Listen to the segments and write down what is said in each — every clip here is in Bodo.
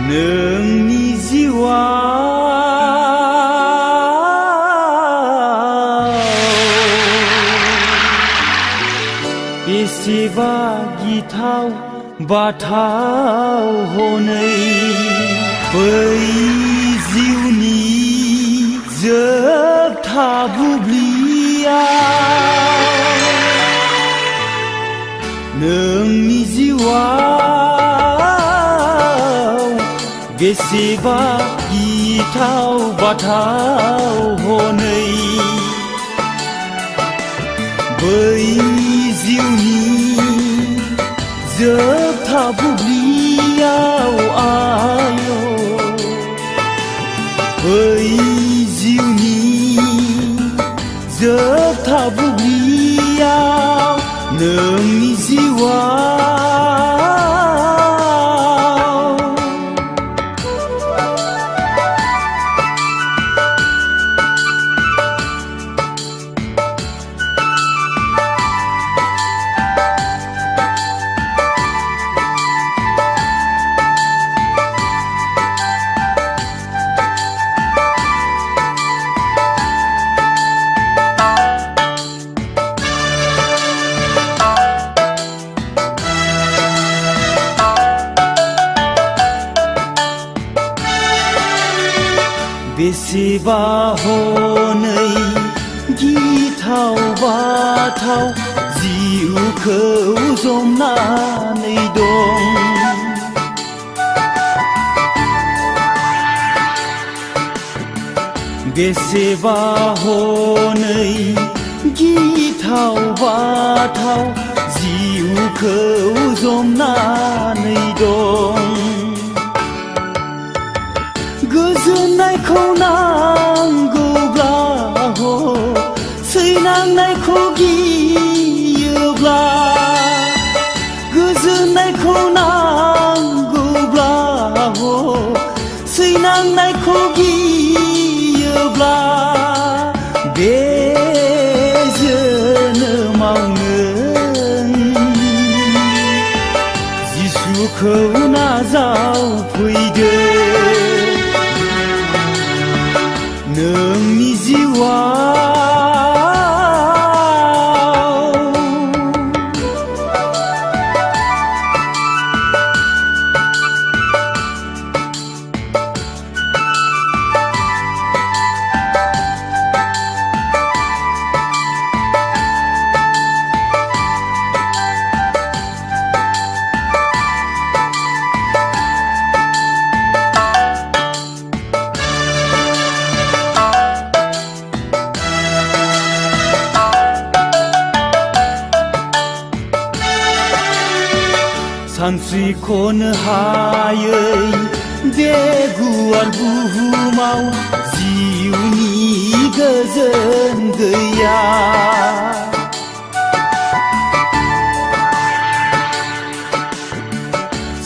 नोंनि जिउआव बेसेबा गिथाव बाथाव हनै बै जिउनि जोबथा बुब्लियाव नोंनि जिउआव बेसेबा गिथाव बाथाव हनै बै जिउनि जोबथा बुब्लियाव आय' बै जिउनि जोबथा बुब्लियाव नोंनि जिउआव बेसेबा हनै गिथाव बाथाव जिउखौ जमनानै दं बेसेबा हनै गिथाव बाथाव जिउखौ जमनानै दं गोजोननायखौ नांगौब्ला सैनांनायखौ गियोब्ला गोजोननायखौ नांगौब्ला सैनांनायखौ गियोब्ला बे जोनोमावनो जिसुखौ नाजावफैदो नोंनि जिउआव सानस्रिख'नो हायै बे गुवार बुहुमाव जिउनि गोजोन गैया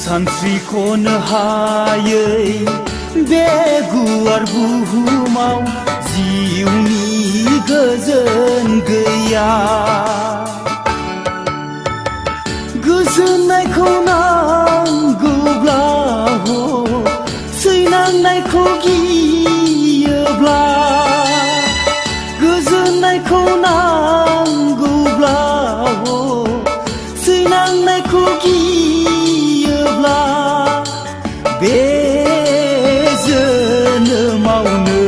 सानस्रिख'नो हायै बे गुवार बुहुमाव जिउनि गोजोन गैया गोजोननायखौ नांगौब्ला सैनांनायखौ गियोब्ला गोजोननायखौ नांगौब्ला सैनांनायखौ गियोब्ला बे जोनोमावनो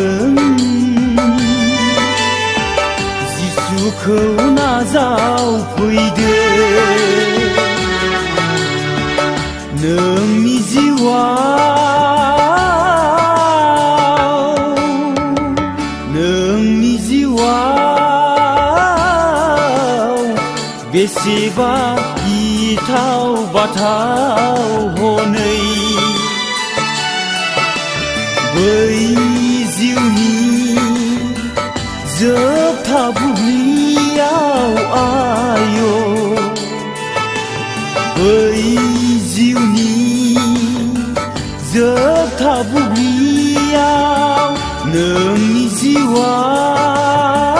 जिसुखौ नाजावफैदो नोंनि जिउआव बेसेबा गिथाव बाथाव हनै बै जिउनि जोबथा बुब्लियाव आय' बै जिउनि जोबथा बुब्लियाव नोंनि जिउआव